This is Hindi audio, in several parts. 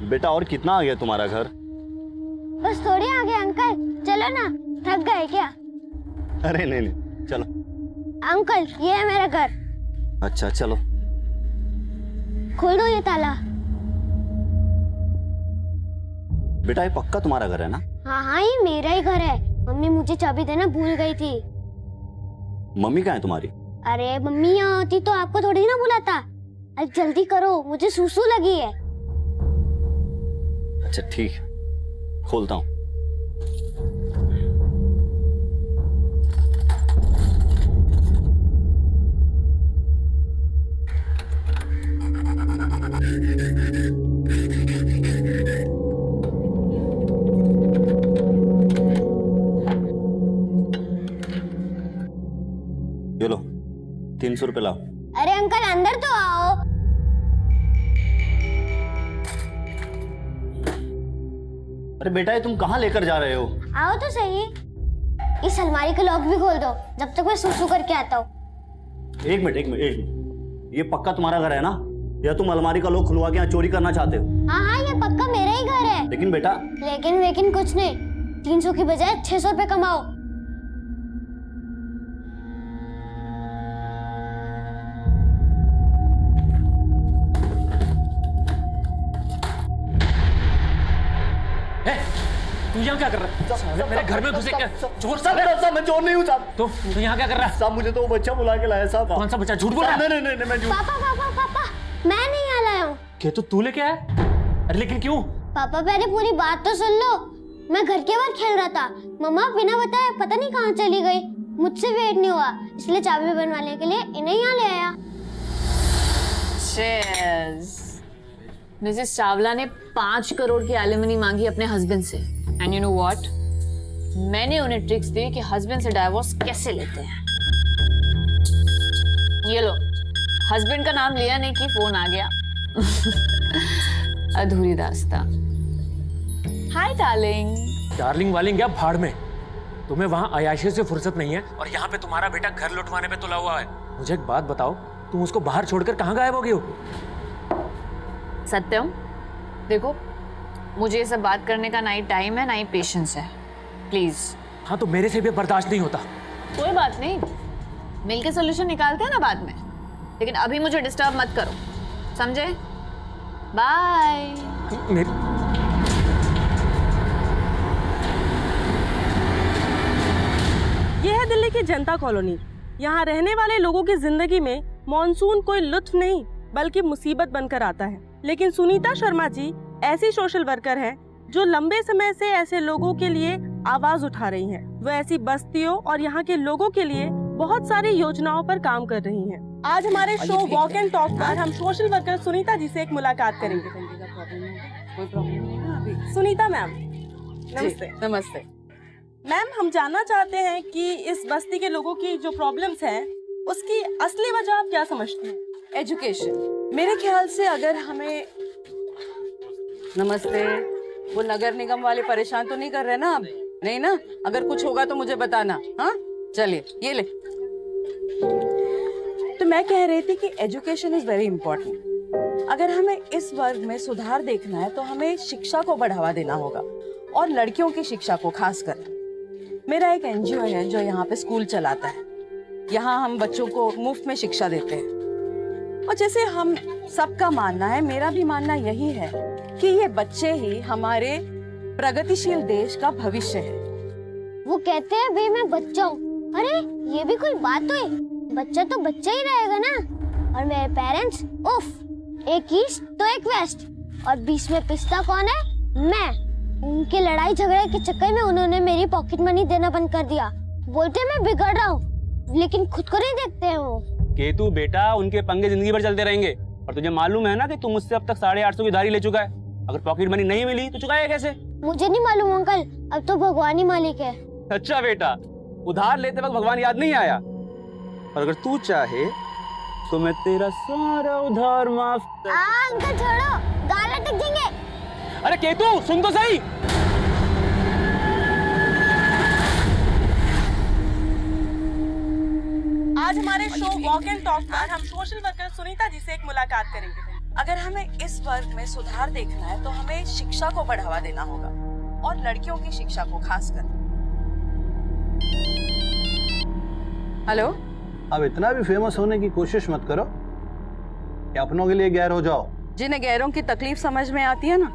बेटा और कितना आ गया तुम्हारा घर? बस थोड़ी आगे अंकल, चलो ना, थक गए क्या? अरे नहीं, चलो। अंकल ये है मेरा घर। अच्छा चलो। खोल दो ये ताला। बेटा ये पक्का तुम्हारा घर है ना? हाँ हाँ ये मेरा ही घर है। मम्मी मुझे चाबी देना भूल गई थी। मम्मी कहाँ है तुम्हारी? अरे मम्मी यहाँ होती तो आपको थोड़ी ना बुलाता। अरे जल्दी करो, मुझे सुसु लगी है। अच्छा ठीक है, खोलता हूँ। ये लो 300 रुपये लाओ। अरे अंकल अंदर तो आओ। अरे बेटा ये तुम कहाँ लेकर जा रहे हो? आओ तो सही। इस अलमारी का लॉक भी खोल दो जब तक मैं सुसु करके आता हूँ। एक मिनट, ये पक्का तुम्हारा घर है ना? या तुम अलमारी का लॉक खुलवा के यहाँ चोरी करना चाहते हो? हाँ हाँ ये पक्का मेरा ही घर है। लेकिन बेटा। लेकिन कुछ नहीं, 300 की बजाय 600 रुपए कमाओ। तू यहाँ क्या कर रहा है? मेरे घर में घुसे क्या? चोर साहब! साहब मैं चोर नहीं हूँ साहब। तो यहाँ क्या कर रहा है? साहब मुझे तो वो बच्चा बुला के लाया साहब। कौन सा बच्चा? झूठ बोल रहा है? नहीं मैं झूठ। पापा मैं नहीं यहाँ लाया हूँ। क्या तू लेके आया? अरे लेकिन क्यों? पापा पहले पूरी बात तो सुन लो। मैं घर के बाहर खेल रहा था, मम्मा बिना बताए पता नहीं कहाँ चली गई। मुझसे वेट नहीं हुआ, इसलिए चाबी बनवाने के लिए इन्हें यहाँ ले आया। मिसेस चावला ने 5 करोड़ की एलिमनी मांगी अपने हस्बैंड से। एंड यू नो व्हाट, मैंने उन्हें ट्रिक्स दी कि हस्बैंड से डाइवोर्स कैसे लेते हैं। ये लो, हस्बैंड का नाम लिया नहीं कि फोन आ गया। अधूरी दास्तां। Hi darling. डार्लिंग वालिंग क्या भाड़ में। तुम्हें वहाँ अयाशी से फुर्सत नहीं है और यहाँ पे तुम्हारा बेटा घर लुटवाने पे तुला हुआ है। मुझे एक बात बताओ, तुम उसको बाहर छोड़कर कहाँ गायब हो गई हो? सत्यम देखो, मुझे ये सब बात करने का ना ही टाइम है ना ही पेशेंस है, प्लीज। हाँ तो मेरे से भी बर्दाश्त नहीं होता। कोई बात नहीं, मिलके सोल्यूशन निकालते हैं ना बाद में, लेकिन अभी मुझे डिस्टर्ब मत करो, समझे? बाय। यह है दिल्ली की जनता कॉलोनी। यहाँ रहने वाले लोगों की जिंदगी में मॉनसून कोई लुत्फ नहीं बल्कि मुसीबत बनकर आता है। लेकिन सुनीता शर्मा जी ऐसी सोशल वर्कर हैं जो लंबे समय से ऐसे लोगों के लिए आवाज उठा रही हैं। वो ऐसी बस्तियों और यहाँ के लोगों के लिए बहुत सारी योजनाओं पर काम कर रही हैं। आज हमारे शो वॉक एंड टॉक पर हम सोशल वर्कर सुनीता जी से एक मुलाकात करेंगे। कोई प्रॉब्लम नहीं है अभी। सुनीता मैम नमस्ते। नमस्ते मैम, हम जानना चाहते हैं कि इस बस्ती के लोगों की जो प्रॉब्लम्स हैं उसकी असली वजह आप क्या समझते हैं? एजुकेशन। मेरे ख्याल से अगर हमें नमस्ते वो नगर निगम वाले परेशान तो नहीं कर रहे ना अब? नहीं ना? अगर कुछ होगा तो मुझे बताना। हाँ चलिए ये ले। तो मैं कह रही थी कि एजुकेशन इज वेरी इंपॉर्टेंट। अगर हमें इस वर्ग में सुधार देखना है तो हमें शिक्षा को बढ़ावा देना होगा और लड़कियों की शिक्षा को खासकर। मेरा एक एनजीओ है जो यहाँ पे स्कूल चलाता है। यहाँ हम बच्चों को मुफ्त में शिक्षा देते हैं और जैसे हम सबका मानना है, मेरा भी मानना यही है कि ये बच्चे ही हमारे प्रगतिशील देश का भविष्य है। वो कहते हैं भाई मैं बच्चा हूँ। अरे ये भी कोई बात हुई? बच्चा तो बच्चा ही रहेगा ना। और मेरे पेरेंट्स उफ, एक ईस्ट तो एक वेस्ट और बीच में पिस्ता कौन है? मैं। उनके लड़ाई झगड़े के चक्कर में उन्होंने मेरी पॉकेट मनी देना बंद कर दिया। बोलते मैं बिगड़ रहा हूँ लेकिन खुद को नहीं देखते हैं वो। केतु बेटा, उनके पंगे जिंदगी भर चलते रहेंगे और तुझे मालूम है ना कि तू मुझसे अब तक 850 की उधारी ले चुका है। अगर पॉकेट मनी नहीं मिली तो चुकाएगा कैसे? मुझे नहीं मालूम अंकल, अब तो भगवान ही मालिक है। अच्छा बेटा, उधार लेते वक्त भगवान याद नहीं आया? और अगर तू चाहे तो मैं तेरा सारा उधार माफ कर। अंकल छोड़ो, गाल अटक जाएंगे। अरे केतु सुन तो सही। आज हमारे शो वॉक एंड टॉक पर हम सोशल वर्कर सुनीता जी से एक मुलाकात करेंगे। अगर हमें इस वर्ग में सुधार देखना है तो हमें शिक्षा को बढ़ावा देना होगा और लड़कियों की शिक्षा को खासकर। हेलो, अब इतना भी फेमस होने की कोशिश मत करो कि अपनों के लिए गैर हो जाओ। जिन्हें गैरों की तकलीफ समझ में आती है ना,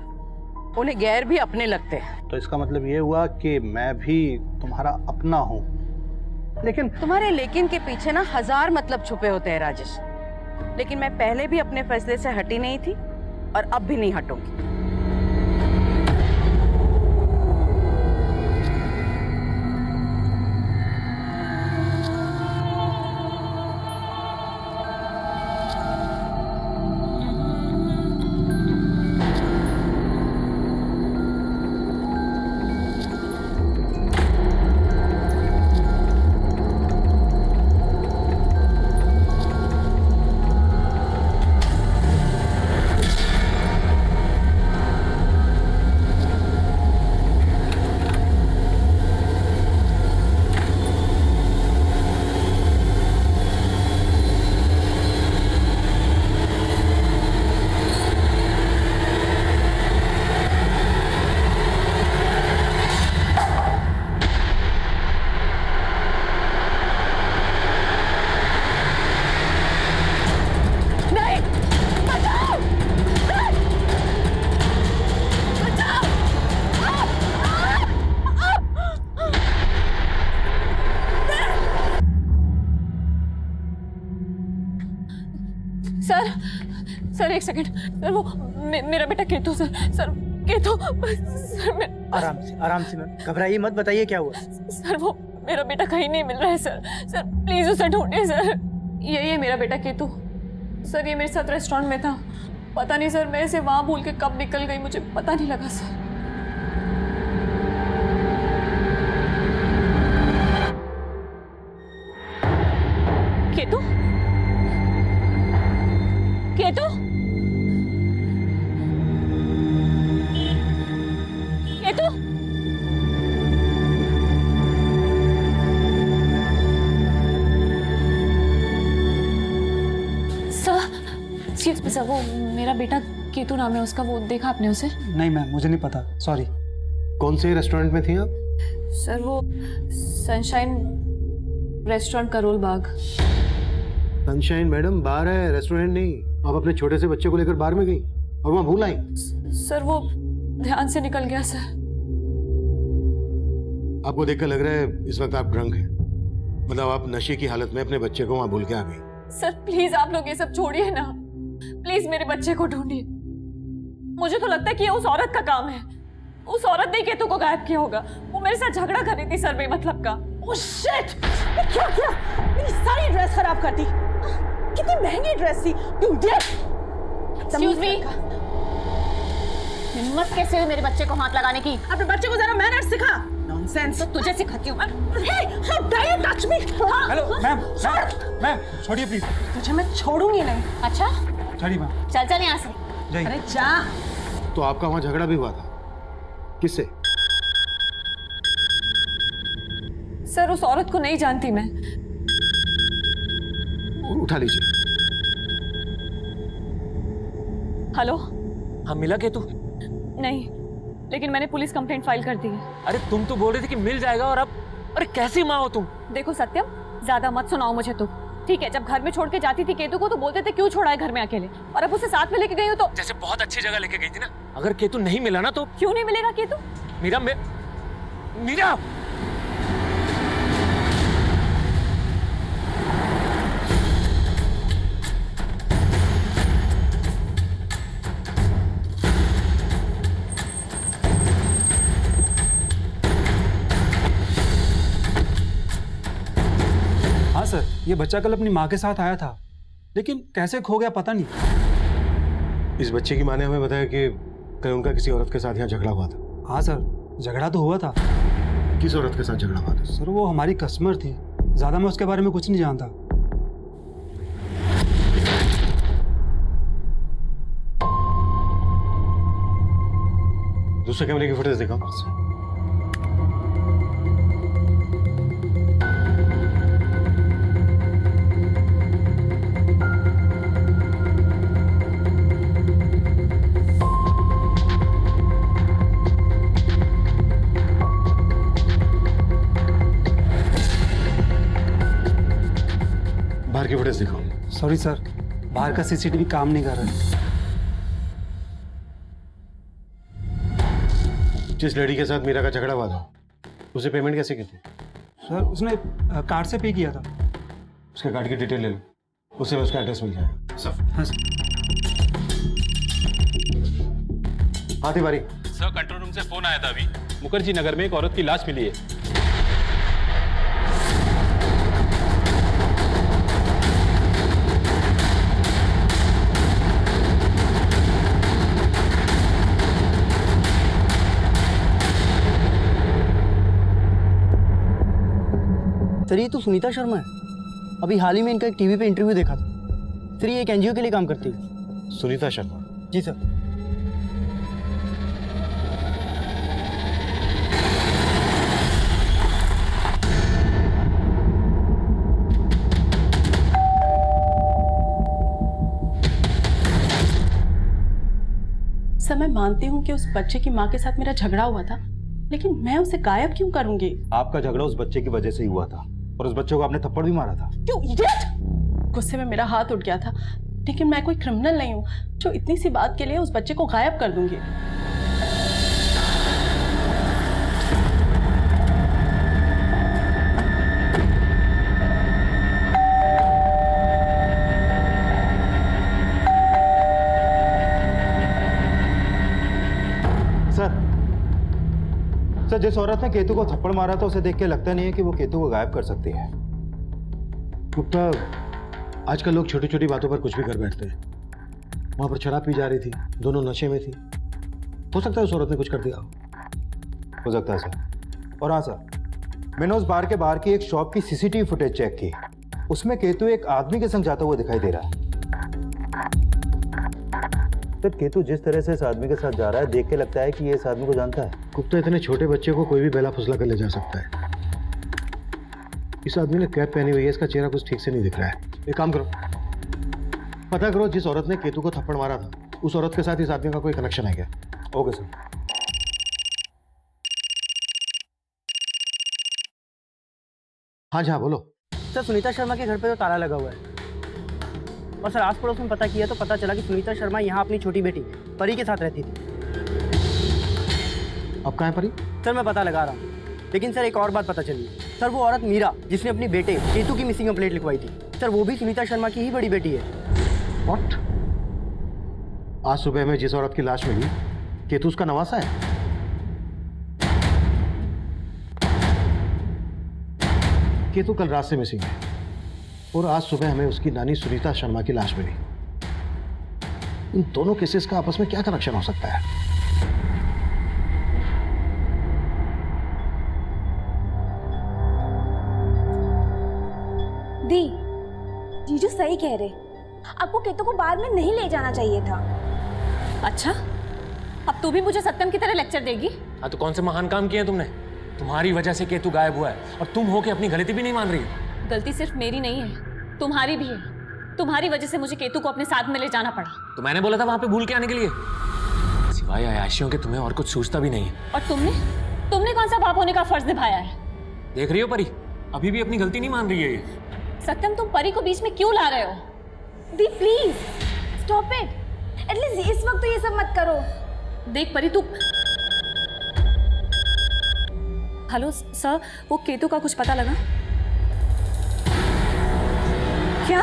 उन्हें गैर भी अपने लगते हैं। तो इसका मतलब ये हुआ कि मैं भी तुम्हारा अपना हूँ। लेकिन तुम्हारे लेकिन के पीछे ना 1000 मतलब छुपे होते हैं राजेश। लेकिन मैं पहले भी अपने फैसले से हटी नहीं थी और अब भी नहीं हटूंगी। सर एक सेकंड सर, वो मेरा बेटा केतु सर केतु सर आराम से मैम, घबराइए मत, बताइए क्या हुआ। सर वो मेरा बेटा कहीं नहीं मिल रहा है सर प्लीज उसे ढूंढिए सर। ये मेरा बेटा केतु सर, ये मेरे साथ रेस्टोरेंट में था। पता नहीं सर मैं इसे वहां भूल के कब निकल गई, मुझे पता नहीं लगा सर। केतु केतु केतु सर वो मेरा बेटा केतु नाम है उसका, वो देखा आपने उसे? नहीं मैम, मुझे नहीं पता, सॉरी। कौन से रेस्टोरेंट में थी आप? सर वो sunshine restaurant Karol Bagh. Sunshine madam बार है, रेस्टोरेंट नहीं। आप अपने छोटे से बच्चे को लेकर बाहर में गई और वहाँ भूल आई? सर वो ध्यान से निकल गया सर। आपको देखकर लग रहा है इस वक्त आप ड्रंक हैं, मतलब आप नशे की हालत में अपने बच्चे को वहाँ भूल के आ गई। सर प्लीज आप लोग ये सब छोड़िए ना, प्लीज मेरे बच्चे को ढूंढिए। मुझे तो लगता है कि ये उस औरत का काम है। उस औरत ने केतु को गायब किया होगा। वो मेरे साथ झगड़ा कर रही थी सर बेमतलब का। Oh shit! क्या किया? मेरी सारी ड्रेस खराब कर दी। कितनी महंगी ड्रेस थी। You idiot! एक्सक्यूज मी, हिम्मत कैसे हुई मेरे बच्चे को हाथ लगाने की? अपने बच्चे को जरा मैनर्स सिखा। नॉनसेंस। तो तुझे सिखाती हूँ। Hey, how dare you touch me? Hello ma'am, ma'am छोड़िए प्लीज। तुझे मैं छोड़ूंगी नहीं। अच्छा छोड़िए मैम। चल यहाँ से। जाइए। अरे जा। तो आपका वहाँ झगड़ा भी हुआ था? किससे? सर उस औरत को नहीं जानती मैं। उठा लीजिए। हेलो। हाँ मिला केतु? नहीं, लेकिन मैंने पुलिस कंप्लेंट फाइल कर दी है। अरे तुम तो बोल रही थी कि मिल जाएगा और अब अरे कैसी माँ हो तुम? देखो सत्यम, ज्यादा मत सुनाओ मुझे तुम, ठीक है? जब घर में छोड़ के जाती थी केतु को तो बोलते थे क्यों छोड़ा है घर में अकेले, और अब उसे साथ में लेके गई हो तो जैसे बहुत अच्छी जगह लेके गई थी ना। अगर केतु नहीं मिला ना तो क्यों नहीं मिलेगा केतु? मीरा मीरा हाँ सर, ये बच्चा कल अपनी माँ के साथ आया था, लेकिन कैसे खो गया पता नहीं। इस बच्चे की माँ ने हमें बताया कि कहीं उनका किसी औरत के साथ यहाँ झगड़ा हुआ था। हाँ सर, झगड़ा तो हुआ था। किस औरत के साथ झगड़ा हुआ था? सर वो हमारी कस्टमर थी, ज्यादा मैं उसके बारे में कुछ नहीं जानता। दूसरे कैमरे की फुटेज दिखाओ। बाकी फुटेज दिखाओ। सॉरी सर, बाहर का सीसीटीवी काम नहीं कर रहा। जिस लड़की के साथ मीरा का झगड़ा हुआ था उसे पेमेंट कैसे की थी? सर उसने कार्ड से पे किया था। उसके कार्ड की डिटेल ले लो, उसे उसका एड्रेस मिल जाएगा। सब हाँ सर। हाँ तिवारी, सर कंट्रोल रूम से फोन आया था अभी, मुखर्जी नगर में एक औरत की लाश मिली है। सर ये तो सुनीता शर्मा है। अभी हाल ही में इनका एक टीवी पे इंटरव्यू देखा था। सर ये एक एनजीओ के लिए काम करती है। सुनीता शर्मा? जी सर। सर मैं मानती हूँ कि उस बच्चे की माँ के साथ मेरा झगड़ा हुआ था, लेकिन मैं उसे गायब क्यों करूंगी? आपका झगड़ा उस बच्चे की वजह से ही हुआ था और उस बच्चे को आपने थप्पड़ भी मारा था। क्यों इडियट! गुस्से में मेरा हाथ उठ गया था, लेकिन मैं कोई क्रिमिनल नहीं हूँ जो इतनी सी बात के लिए उस बच्चे को गायब कर दूंगी। सर जिस औरत ने केतु को थप्पड़ मारा था उसे देख के लगता नहीं है कि वो केतु को गायब कर सकती है। गुप्ता, आजकल लोग छोटी छोटी बातों पर कुछ भी कर बैठते हैं। वहां पर शराब पी जा रही थी, दोनों नशे में थी। हो सकता है उस औरत ने कुछ कर दिया हो सकता है सर। और हाँ सर, मैंने उस बार के बाहर की एक शॉप की सीसीटीवी फुटेज चेक की। उसमें केतु एक आदमी के संग जाता हुआ दिखाई दे रहा है। सर केतु जिस तरह से इस आदमी के साथ जा रहा है देख के लगता है कि ये इस आदमी को जानता है। गुप्ता, इतने छोटे बच्चे को कोई भी बेला फुसला कर ले जा सकता है। इस आदमी ने कैप पहनी हुई है, इसका चेहरा कुछ ठीक से नहीं दिख रहा है। एक काम करो, पता करो जिस औरत ने केतु को थप्पड़ मारा था उस औरत के साथ इस आदमी का कोई कनेक्शन है क्या? Okay sir. हाँ जी हाँ बोलो। सर सुनीता शर्मा के घर पे तो ताला लगा हुआ है और सर आस पड़ोस में पता किया तो पता चला कि सुनीता शर्मा यहाँ अपनी छोटी बेटी परी के साथ रहती थी। अब कहाँ है परी? सर मैं पता लगा रहा हूँ, लेकिन सर एक और बात पता चली। सर वो औरत मीरा जिसने अपनी बेटे केतु की मिसिंग कंप्लेंट लिखवाई थी, सर वो भी सुनीता शर्मा की ही बड़ी बेटी है। व्हाट? आज सुबह में जिस औरत की लाश मिली केतु उसका नवासा है? केतु कल रात से मिसिंग है और आज सुबह हमें उसकी नानी सुनीता शर्मा की लाश मिली। इन दोनों केसेस का आपस में क्या कनेक्शन हो सकता है? दी, जीजू सही कह रहे। आपको केतु को बाद में नहीं ले जाना चाहिए था। अच्छा, अब तू भी मुझे सत्यम की तरह लेक्चर देगी? हाँ तो कौन से महान काम किए हैं तुमने? तुम्हारी वजह से केतु गायब हुआ है और तुम हो के अपनी गलती भी नहीं मान रही हो। गलती सिर्फ मेरी नहीं है, तुम्हारी भी है। तुम्हारी वजह से मुझे केतु को अपने साथ में ले जाना पड़ा। तो मैंने बोला था वहां पे भूल के आने के लिए। सिवाय अयाशियों के तुम्हें और कुछ सूझता भी नहीं है। और तुमने कौन सा बाप होने का फर्ज निभाया है? देख रही हो परी, अभी भी अपनी गलती नहीं मान रही है ये। सत्यम, तुम परी को बीच में क्यों ला रहे हो? दी प्लीज स्टॉप इट। एटलीस्ट इस वक्त तो ये सब मत करो। देख परी, तू हेलो सर, वो केतु का कुछ पता लगा क्या?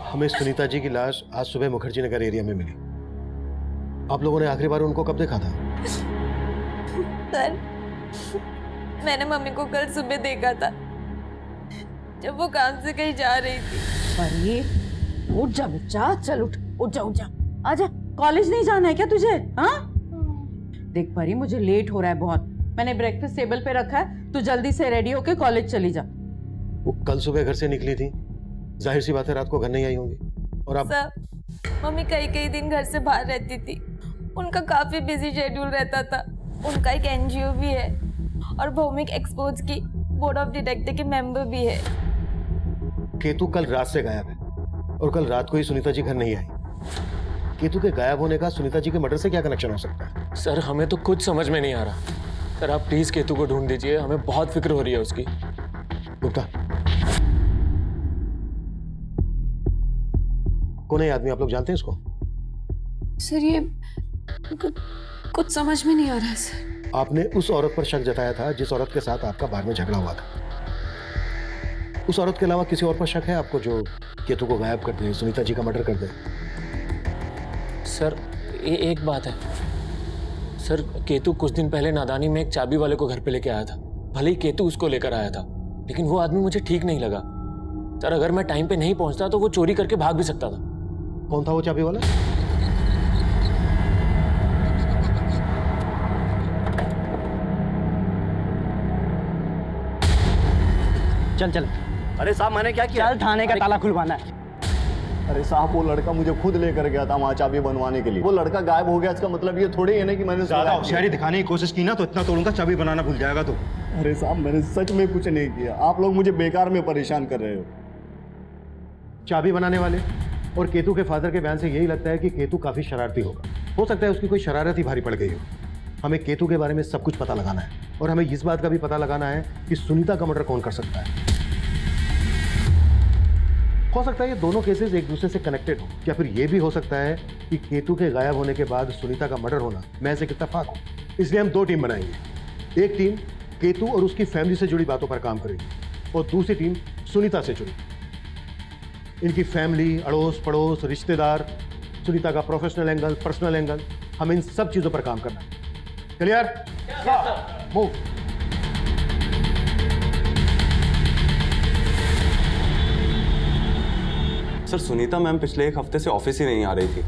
हमें सुनीता जी की लाश आज सुबह मुखर्जी नगर एरिया में मिली। आप लोगों ने आखिरी बार उनको कब देखा था? सर, मैंने मम्मी को कल सुबह देखा था जब वो काम से कहीं जा रही थी। अरे उठ जा बच्चा, चल उठ जा आजा। कॉलेज नहीं जाना है क्या तुझे? हाँ देख परी, मुझे लेट हो रहा है बहुत। मैंने ब्रेकफास्ट टेबल पे रखा है, तू जल्दी से रेडी होके कॉलेज चली जा। वो कल सुबह घर से निकली थी, जाहिर सी बात है रात को घर नहीं आई होंगी। और अब सर, मम्मी कई दिन घर से बाहर रहती थी। उनका काफी बिजी शेड्यूल रहता था। उनका एक एनजीओ भी है और भौमिक एक्सपोर्ट्स की बोर्ड ऑफ डायरेक्टर के मेंबर भी है। केतु कल रात से गायब है और कल रात को ही सुनीता जी घर नहीं आई। केतु के गायब होने का सुनीता जी के मर्डर से क्या कनेक्शन हो सकता है? सर हमें तो कुछ समझ में नहीं आ रहा। सर आप प्लीज केतु को ढूंढ दीजिए, हमें बहुत फिक्र हो रही है उसकी। गुप्ता, कौन है ये आदमी? आप लोग जानते हैं इसको? सर ये कुछ समझ में नहीं आ रहा है सर। आपने उस औरत पर शक जताया था जिस औरत के साथ आपका बार में झगड़ा हुआ था। उस औरत के अलावा किसी और पर शक है आपको जो केतु को गायब कर दे, सुनीता जी का मर्डर कर दे? सर एक बात है सर, केतु कुछ दिन पहले नादानी में एक चाबी वाले को घर पे लेके आया था। भले ही केतु उसको लेकर आया था, लेकिन वो आदमी मुझे ठीक नहीं लगा। सर अगर मैं टाइम पे नहीं पहुंचता तो वो चोरी करके भाग भी सकता था। कौन था वो चाबी वाला? चल चल, अरे साहब मैंने क्या किया? चल थाने का ताला खुलवाना है। अरे साहब वो लड़का मुझे खुद लेकर गया था वहाँ चाबी बनवाने के लिए। वो लड़का गायब हो गया, इसका मतलब ये थोड़ी है ना कि मैंने ज्यादा होशियारी दिखाने की कोशिश की ना तो इतना तोड़ूंगा चाबी बनाना भूल जाएगा तो। अरे साहब मैंने सच में कुछ नहीं किया, आप लोग मुझे बेकार में परेशान कर रहे हो। चाबी बनाने वाले और केतु के फादर के बयान से यही लगता है कि केतु काफी शरारती होगा। हो सकता है उसकी कोई शरारत ही भारी पड़ गई हो। हमें केतु के बारे में सब कुछ पता लगाना है और हमें इस बात का भी पता लगाना है कि सुनीता का मर्डर कौन कर सकता है। हो सकता है ये दोनों केसेस एक दूसरे से कनेक्टेड हो, या फिर ये भी हो सकता है कि केतु के गायब होने के बाद सुनीता का मर्डर होना महज एक इत्तेफाक हो। इसलिए हम दो टीम बनाएंगे। एक टीम केतु और उसकी फैमिली से जुड़ी बातों पर काम करेगी और दूसरी टीम सुनीता से जुड़ी। इनकी फैमिली, अड़ोस पड़ोस, रिश्तेदार, सुनीता का प्रोफेशनल एंगल, पर्सनल एंगल, हमें इन सब चीजों पर काम करना है। Clear? Move. Sir Sunita ma'am पिछले एक हफ्ते से ऑफिस ही नहीं आ रही थी।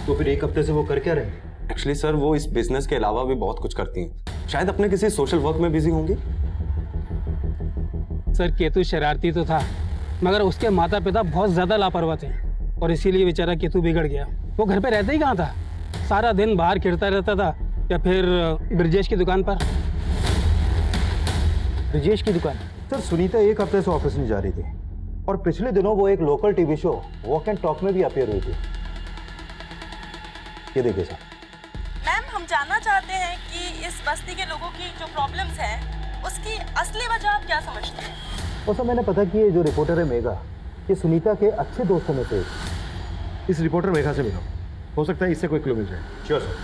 तो फिर एक हफ्ते से वो कर क्या रहे? एक्चुअली सर वो इस बिजनेस के अलावा भी बहुत कुछ करती हैं। शायद अपने किसी सोशल वर्क में बिजी होंगी। सर केतु शरारती तो था, मगर उसके माता पिता बहुत ज्यादा लापरवाह थे और इसीलिए बेचारा केतु बिगड़ गया। वो घर पे रहता ही कहाँ था, सारा दिन बाहर खेलता रहता था या फिर ब्रिजेश की दुकान पर। ब्रिजेश की दुकान? सर सुनीता एक हफ्ते से ऑफिस नहीं जा रही थी और पिछले दिनों वो एक local TV show walk and talk में भी अपीयर हुई थी। ये देखिए सर। मैम हम जानना चाहते हैं कि इस बस्ती के लोगों की जो प्रॉब्लम्स हैं उसकी असली वजह आप क्या समझते हैं? और सर मैंने पता कि ये जो रिपोर्टर है मेघा, ये सुनीता के अच्छे दोस्तों में से। इस रिपोर्टर मेघा से मिलो, हो सकता है इससे कोई क्लू मिल जाए। Sure sir.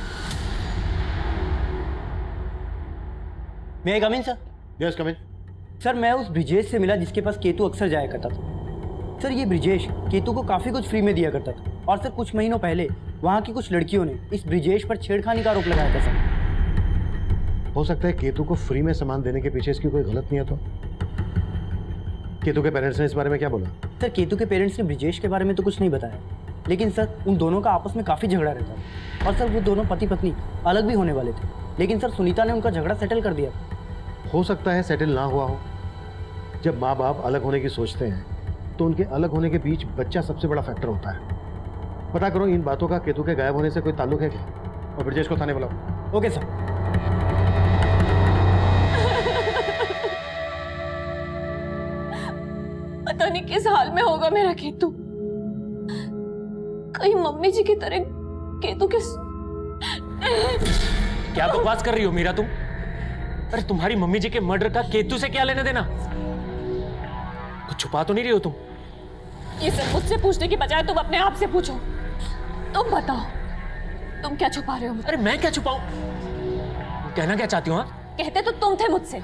मैं कम in sir? Yes come in. Sir मैं उस ब्रिजेश से मिला जिसके पास केतु अक्सर जाया करता था। सर ये ब्रिजेश केतु को काफ़ी कुछ फ्री में दिया करता था और सर कुछ महीनों पहले वहाँ की कुछ लड़कियों ने इस ब्रिजेश पर छेड़खानी का आरोप लगाया था सर। हो सकता है केतु को फ्री में सामान देने के पीछे इसकी कोई गलत नियत हो। केतु के पेरेंट्स ने इस बारे में क्या बोला? सर केतु के पेरेंट्स ने ब्रिजेश के बारे में तो कुछ नहीं बताया, लेकिन सर उन दोनों का आपस में काफ़ी झगड़ा रहता था और सर वो दोनों पति पत्नी अलग भी होने वाले थे, लेकिन सर सुनीता ने उनका झगड़ा सेटल कर दिया। हो सकता है सेटल ना हुआ हो। जब माँ बाप अलग होने की सोचते हैं तो उनके अलग होने के बीच बच्चा सबसे बड़ा फैक्टर होता है। पता करो इन बातों का केतु के गायब होने से कोई ताल्लुक है क्या, और ब्रिजेश को थाने बुलाओ। Okay sir. पता नहीं किस हाल में होगा मेरा केतु, कहीं मम्मी जी की तरह केतु के क्या बकवास कर रही हो मीरा तुम? अरे तुम्हारी मम्मी जी के मर्डर का केतु से क्या लेना देना? कुछ छुपा तो नहीं रही हो तुम? ये सब मुझसे पूछने की बजाय तुम अपने आप से पूछो। तुम बताओ तुम क्या छुपा रहे हो? अरे मैं क्या छुपाऊं? कहना क्या चाहती हो? कहते तो तुम थे मुझसे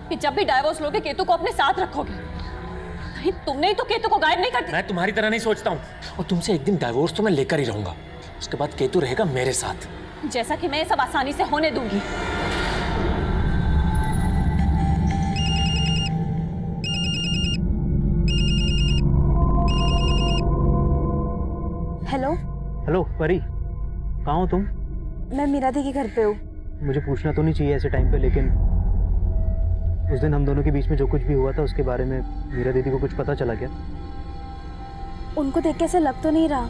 कि जब भी डाइवोर्स लोगे केतु को अपने साथ रखोगे। नहीं तुमने ही तो केतु को गायब नहीं करती। मैं तुम्हारी तरह नहीं सोचता हूँ और तुमसे एक दिन डाइवोर्स तो मैं लेकर ही रहूंगा। उसके बाद केतु रहेगा मेरे साथ। जैसा कि मैं ये सब आसानी से होने दूंगी। हेलो। हेलो परी, कहाँ हो तुम? मैं मीरा दी के घर पे हूँ। मुझे पूछना तो नहीं चाहिए ऐसे टाइम पे, लेकिन उस दिन हम दोनों के बीच में जो कुछ भी हुआ था उसके बारे में मीरा दीदी को कुछ पता चला क्या? उनको देख के ऐसा लग तो नहीं रहा,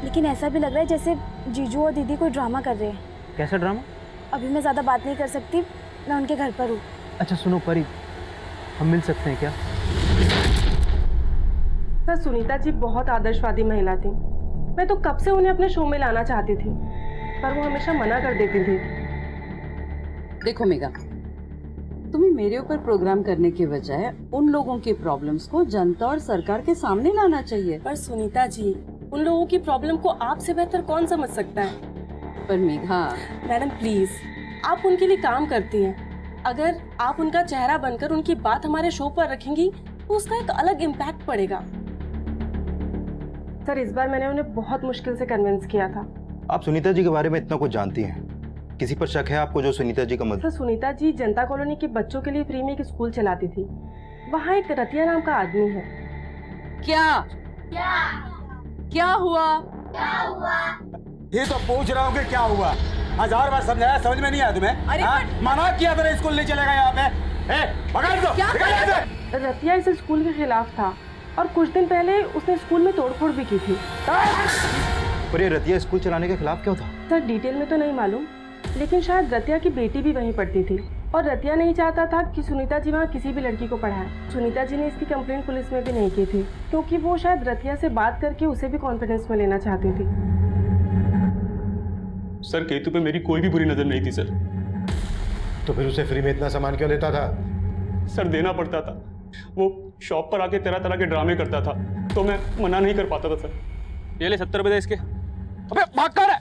लेकिन ऐसा भी लग रहा है जैसे जीजू और दीदी कोई ड्रामा कर रहे हैं। कैसा ड्रामा? अभी मैं ज़्यादा बात नहीं कर सकती, मैं उनके घर पर हूँ। अच्छा सुनो परी, हम मिल सकते हैं क्या? सर सुनीता जी बहुत आदर्शवादी महिला थी। मैं तो कब से उन्हें अपने शो में लाना चाहती थी, पर वो हमेशा मना कर देती थी। देखो मेघा, तुम्हें मेरे ऊपर प्रोग्राम करने के बजाय उन लोगों की प्रॉब्लम्स को जनता और सरकार के सामने लाना चाहिए। पर सुनीता जी, उन लोगों की प्रॉब्लम को आपसे बेहतर कौन समझ सकता है? पर मेघा, मैडम प्लीज, आप उनके लिए काम करती हैं। अगर आप उनका चेहरा बनकर उनकी बात हमारे शो पर रखेंगी तो उसका एक अलग इम्पैक्ट पड़ेगा। सर, इस बार मैंने उन्हें बहुत मुश्किल से कन्विंस किया था। आप सुनीता जी के बारे में इतना कुछ जानती हैं, किसी पर शक है आपको जो सुनीता जी का सर, सुनीता जी जनता कॉलोनी के बच्चों के लिए फ्री में एक स्कूल चलाती थी। वहाँ एक रतिया नाम का आदमी है। क्या हुआ? ये तो पूछ रहा हूँ कि क्या हुआ। 1000 बार समझाया, समझ में नहीं आया तुम्हें? अरे मना किया था स्कूल नहीं चलेगा यहाँ पे। पकड़ दो। रतिया इस स्कूल के खिलाफ था और कुछ दिन पहले उसने स्कूल में तोड़फोड़ भी की थी। पर ये रतिया स्कूल चलाने के खिलाफ क्यों था? सर, डिटेल में तो नहीं मालूम, लेकिन शायद रतिया की बेटी भी वहीं पढ़ती थी और रतिया नहीं चाहता था कि सुनीता जी वहाँ किसी भी लड़की को पढ़ाए। सुनीता जी ने इसकी कंप्लेंट पुलिस में भी नहीं की थी, क्योंकि वो शायद रतिया से बात करके उसे भी कॉन्फिडेंस में लेना चाहती थी। सर, केतु पे मेरी कोई भी बुरी नजर नहीं थी सर। तो फिर उसे फ्री में इतना सामान क्यों लेता था? सर, देना पड़ता था। वो शॉप पर आके तरह तरह के ड्रामे करता था, तो मैं मना नहीं कर पाता था सर। ये ले 70 रुपए दे इसके। अबे भाग कर,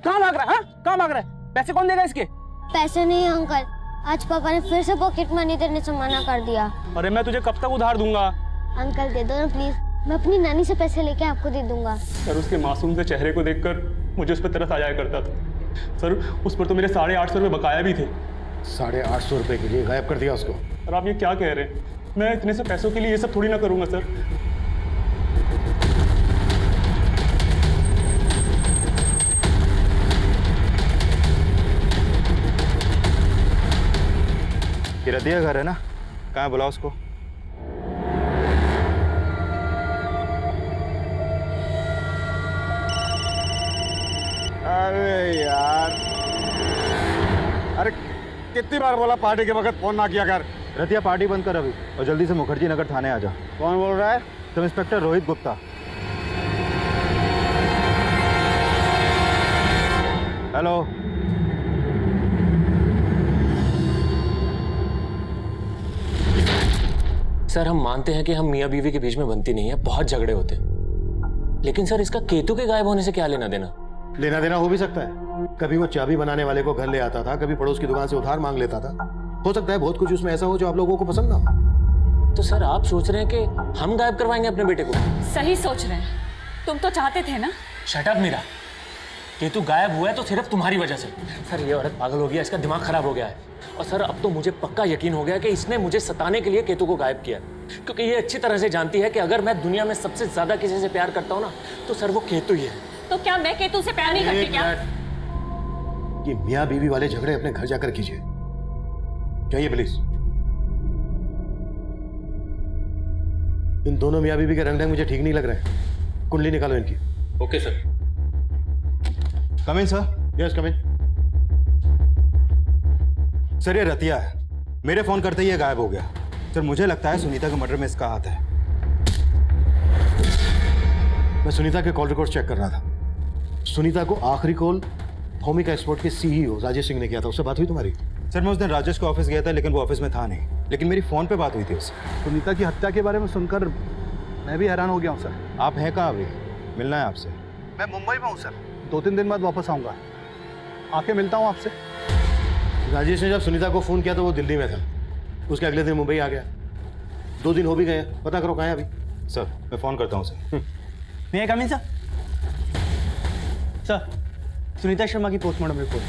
कहाँ भाग रहा है? कहाँ भाग रहा है? पैसे कौन देगा इसके? पैसे नहीं अंकल, आज पापा ने फिर से पॉकेट मनी देने से मना कर दिया। अरे मैं तुझे कब तक उधार दूंगा? अंकल दे दो ना प्लीज, मैं अपनी नानी से पैसे लेके आपको दे दूंगा। सर, उसके मासूम से चेहरे को देखकर मुझे उस पर तरस आ जाया करता था। सर, उस पर तो मेरे 850 रुपये बकाया भी थे। 850 रुपए के लिए गायब कर दिया उसको? और आप ये क्या कह रहे हैं? मैं इतने से पैसों के लिए ये सब थोड़ी ना करूंगा सर। ये रतिया घर है ना? कहाँ है, बुलाओ उसको। अरे यार, अरे कितनी बार बोला पार्टी के वक्त फोन ना किया कर। रतिया, पार्टी बंद कर अभी और जल्दी से मुखर्जी नगर थाने आ जा। कौन बोल रहा है? Sub inspector Rohit Gupta. Hello. Sir, हम मानते हैं कि हम मियाँ बीवी के बीच में बनती नहीं है, बहुत झगड़े होते हैं, लेकिन सर इसका केतु के गायब होने से क्या लेना देना? लेना देना हो भी सकता है। कभी वो चाबी बनाने वाले को घर ले आता था, कभी पड़ोस की दुकान से उधार मांग लेता था। हो सकता है बहुत कुछ उसमें ऐसा हो जो आप लोगों को पसंद ना हो। तो सर आप सोच रहे हैं कि हम गायब करवाएंगे अपने बेटे को? सही सोच रहे हैं, तुम तो चाहते थे ना। शट अप मीरा, केतु गायब हुआ है तो सिर्फ तुम्हारी वजह से। सर, ये औरत पागल हो गया, इसका दिमाग खराब हो गया है। और सर, अब तो मुझे पक्का यकीन हो गया कि इसने मुझे सताने के लिए केतु को गायब किया, क्योंकि ये अच्छी तरह से जानती है कि अगर मैं दुनिया में सबसे ज्यादा किसी से प्यार करता हूँ ना, तो सर वो केतु ही है। तो क्या मैं केतु से प्यार नहीं करती क्या? ये मियाँ बीवी वाले झगड़े अपने घर जाकर कीजिए, जाइए प्लीज। इन दोनों मियाँ बीवी के रंग ढंग मुझे ठीक नहीं लग रहे हैं। कुंडली निकालो इनकी। Okay sir. Come in sir. Yes come in. Sir, ये रतिया है, मेरे फोन करते ही ये गायब हो गया। सर, मुझे लगता है सुनीता के मर्डर में इसका हाथ है। मैं सुनीता के कॉल रिकॉर्ड चेक कर रहा था। सुनीता को आखिरी कॉल भूमिका एक्सपोर्ट के सीईओ राजेश सिंह ने किया था। उससे बात हुई तुम्हारी? सर, मैं उस दिन राजेश के ऑफिस गया था, लेकिन वो ऑफिस में था नहीं, लेकिन मेरी फोन पे बात हुई थी उससे। सुनीता की हत्या के बारे में सुनकर मैं भी हैरान हो गया हूँ सर। आप हैं कहाँ अभी? मिलना है आपसे। मैं मुंबई में हूँ सर, 2-3 दिन बाद वापस आऊँगा, आके मिलता हूँ आपसे। राजेश ने जब सुनीता को फोन किया तो वो दिल्ली में था, उसके अगले दिन मुंबई आ गया। 2 दिन हो भी गए, पता करो कहाँ है अभी। सर, मैं फोन करता हूँ उसे। मैं कम in sir. Sir, Sunita Sharma की postmortem report.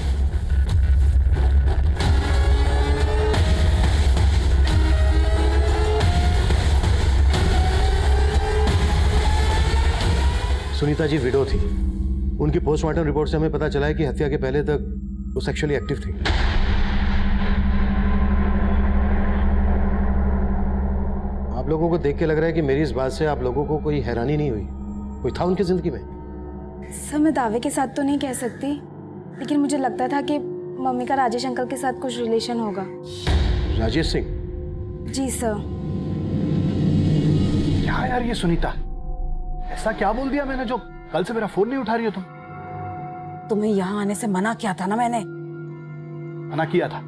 Sunita ji window थी। उनकी पोस्टमार्टम रिपोर्ट से हमें पता चला है कि हत्या के पहले तक वो सेक्सुअली एक्टिव थी। आप लोगों को देख के लग रहा है कि मेरी इस बात से आप लोगों को कोई हैरानी नहीं हुई? कोई था उनकी जिंदगी में? सर, मैं दावे के साथ तो नहीं कह सकती, लेकिन मुझे लगता था कि मम्मी का राजेश अंकल के साथ कुछ रिलेशन होगा। राजेश सिंह? जी सर। क्या यार ये सुनीता, ऐसा क्या बोल दिया मैंने जो कल से मेरा फोन नहीं उठा रही हो तुम? तुम्हें यहाँ आने से मना किया था ना मैंने। मना किया था,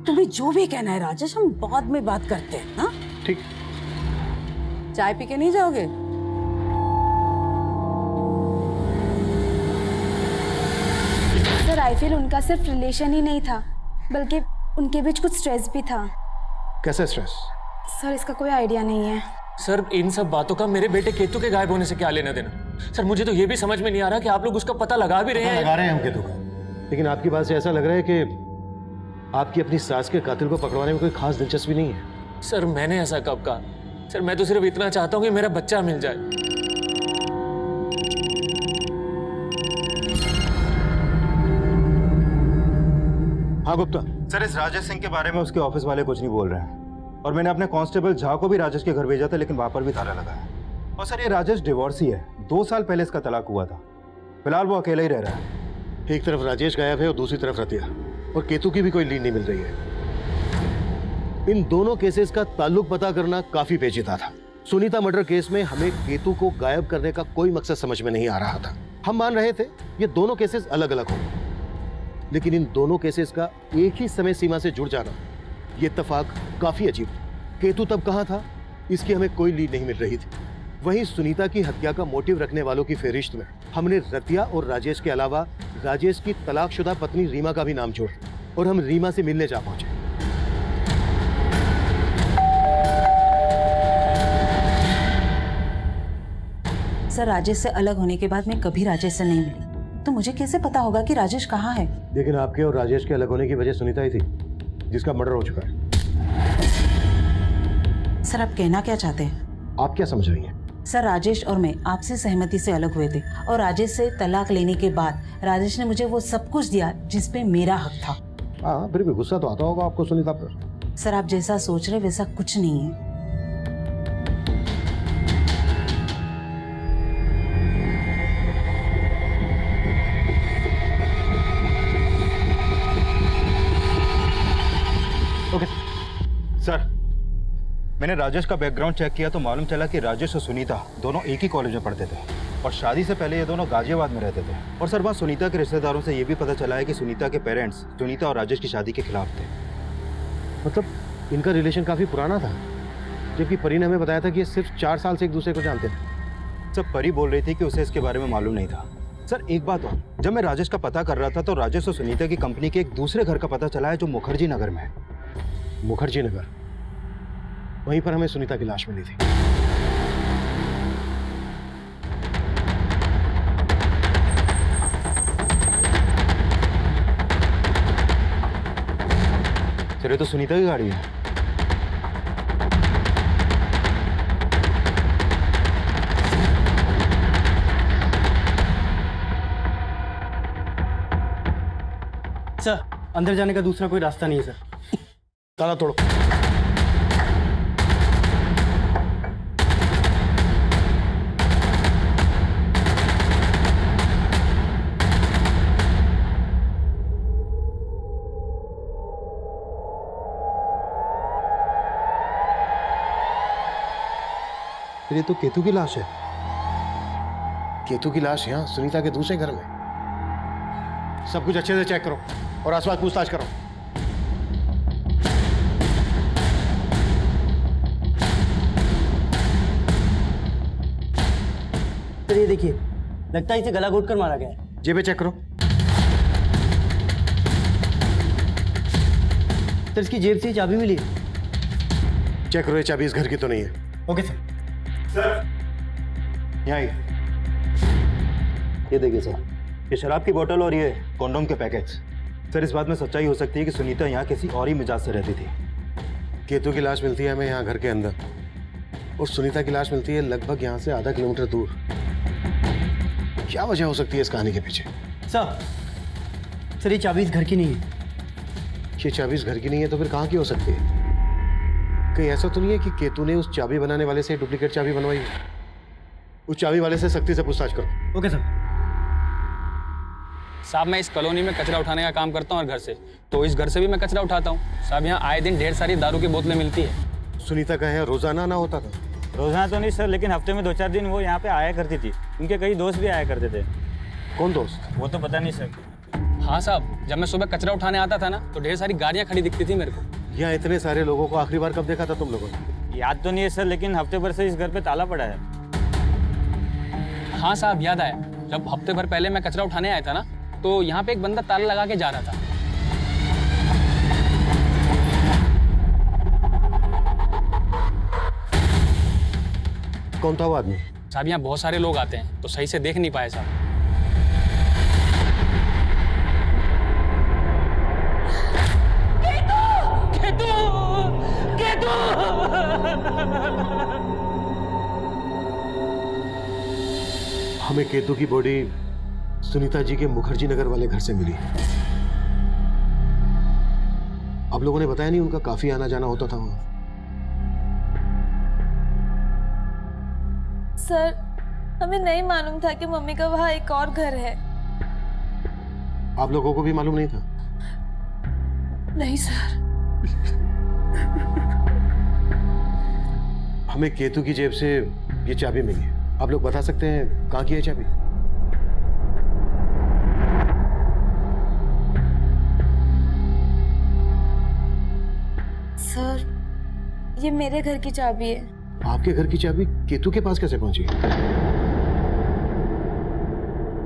तुम्हें जो भी कहना है राजेश, हम बाद में बात करते हैं ना। ठीक। चाय पी के नहीं जाओगे? सर आई फील उनका सिर्फ रिलेशन ही नहीं था, बल्कि उनके बीच कुछ स्ट्रेस भी था। कैसे स्ट्रेस? सर इसका कोई आइडिया नहीं है। सर इन सब बातों का मेरे बेटे केतु के गायब होने से क्या लेना देना? सर मुझे तो ये भी समझ में नहीं आ रहा कि आप लोग उसका पता लगा भी रहे हैं। लगा रहे हैं हम केतु का, लेकिन आपकी बात से ऐसा लग रहा है कि आपकी अपनी सास के कातिल को पकड़वाने में कोई खास दिलचस्पी नहीं है। सर मैंने ऐसा कब कहा? सर मैं तो सिर्फ इतना चाहता हूँ कि मेरा बच्चा मिल जाए। हाँ गुप्ता सर, इस राजेश सिंह के बारे में उसके ऑफिस वाले कुछ नहीं बोल रहे हैं, और मैंने अपने कांस्टेबल झा को भी राजेश के घर भेजा था, लेकिन वहां पर भी ताला लगा है। और सर ये राजेश डिवोर्सी है, 2 साल पहले इसका तलाक हुआ था। फिलहाल वो अकेला ही रह रहा है। एक तरफ राजेश गायब है और दूसरी तरफ रतिया, और केतु की भी कोई लीड नहीं मिल रही है। इन दोनों केसेस का ताल्लुक पता करना काफी पेचीदा था। सुनीता मर्डर केस में हमें केतु को गायब करने का कोई मकसद समझ में नहीं आ रहा था। हम मान रहे थे ये दोनों केसेस अलग अलग होंगे, लेकिन इन दोनों केसेस का एक ही समय सीमा से जुड़ जाना, ये इत्तेफाक काफी अजीब। केतु तब कहां था, इसकी हमें कोई लीड नहीं मिल रही थी। वहीं सुनीता की हत्या का मोटिव रखने वालों की फेरिश्त में हमने रतिया और राजेश के अलावा राजेश की तलाकशुदा पत्नी रीमा का भी नाम जोड़ा, और हम रीमा से मिलने जा पहुंचे। सर राजेश से अलग होने के बाद मैं कभी राजेश से नहीं मिली, तो मुझे कैसे पता होगा कि राजेश कहाँ है? लेकिन आपके और राजेश के अलग होने की वजह सुनीता ही थी, जिसका मर्डर हो चुका है। सर आप कहना क्या चाहते हैं? आप क्या समझ रही हैं? सर राजेश और मैं आपसे सहमति से अलग हुए थे, और राजेश से तलाक लेने के बाद राजेश ने मुझे वो सब कुछ दिया जिस पे मेरा हक था। हाँ, फिर भी गुस्सा तो आता होगा आपको सुनीता पर। सर आप जैसा सोच रहे वैसा कुछ नहीं है। ओके सर, मैंने राजेश का बैकग्राउंड चेक किया तो मालूम चला कि राजेश और सुनीता दोनों एक ही कॉलेज में पढ़ते थे, और शादी से पहले ये दोनों गाजियाबाद में रहते थे। और सर वहाँ सुनीता के रिश्तेदारों से ये भी पता चला है कि सुनीता के पेरेंट्स सुनीता और राजेश की शादी के खिलाफ थे। मतलब इनका रिलेशन काफ़ी पुराना था, जबकि परी ने हमें बताया था कि ये सिर्फ 4 साल से एक दूसरे को जानते थे। सब परी बोल रही थी कि उसे इसके बारे में मालूम नहीं था। सर एक बात और, जब मैं राजेश का पता कर रहा था तो राजेश और सुनीता की कंपनी के एक दूसरे घर का पता चला है जो मुखर्जी नगर में है। मुखर्जी नगर, वहीं पर हमें सुनीता की लाश मिली थी। सर ये तो सुनीता की गाड़ी है। सर अंदर जाने का दूसरा कोई रास्ता नहीं है सर। ताला तोड़ो। ये तो केतु की लाश है। केतु की लाश यहाँ सुनीता के दूसरे घर में। सब कुछ अच्छे से चेक करो और आसपास पूछताछ करो। सर ये देखिए, लगता है इसे गला घोट कर मारा गया है। जेबें चेक करो। सर इसकी जेब से चाबी मिली है। चेक करो, ये चाबी इस घर की तो नहीं है। Okay sir. यहाँ ये देखिए सर, ये शराब की बोतल और ये कॉन्डोम के पैकेट्स। सर इस बात में सच्चाई हो सकती है कि सुनीता यहाँ किसी और ही मिजाज से रहती थी। केतु की लाश मिलती है हमें यहाँ घर के अंदर, और सुनीता की लाश मिलती है लगभग यहाँ से आधा किलोमीटर दूर। क्या वजह हो सकती है इस कहानी के पीछे? सर ये चाबी इस घर की नहीं है। ये चाबी इस घर की नहीं है तो फिर कहाँ की हो सकती है? कहीं ऐसा तो नहीं है कि केतु ने उस चाबी बनाने वाले से डुप्लीकेट चाबी बनवाई? उस चाबी वाले से सख्ती से पूछताछ करो। Okay sir. साहब मैं इस कॉलोनी में कचरा उठाने का काम करता हूँ, और घर से तो इस घर से भी मैं कचरा उठाता हूँ। साहब यहाँ आए दिन ढेर सारी दारू की बोतलें मिलती है। सुनीता का यहाँ रोजाना ना होता था? रोजाना तो नहीं सर, लेकिन हफ्ते में 2-4 दिन वो यहाँ पे आया करती थी। उनके कई दोस्त भी आया करते थे। कौन दोस्त? वो तो पता नहीं सर। हाँ साहब, जब मैं सुबह कचरा उठाने आता था ना तो ढेर सारी गाड़ियाँ खड़ी दिखती थी मेरे को। यहाँ इतने सारे लोगों को आखिरी बार कब देखा था तुम लोगों ने? याद तो नहीं है सर, लेकिन हफ्ते भर से इस घर पे ताला पड़ा है। हाँ साहब, याद आया। जब हफ्ते भर पहले मैं कचरा उठाने आया था ना तो यहाँ पे एक बंदा ताला लगा के जा रहा था। कौन था वो आदमी? साहब यहाँ बहुत सारे लोग आते हैं तो सही से देख नहीं पाए साहब। हमें केतु की बॉडी सुनीता जी के मुखर्जी नगर वाले घर से मिली। आप लोगों ने बताया नहीं, उनका काफी आना जाना होता था वहां। सर, हमें नहीं मालूम था कि मम्मी का वहाँ एक और घर है। आप लोगों को भी मालूम नहीं था? नहीं सर। हमें केतु की जेब से ये चाबी मिली है। आप लोग बता सकते हैं कहाँ की है चाबी? सर, ये मेरे घर की चाबी है। आपके घर की चाबी केतु के पास कैसे पहुंची?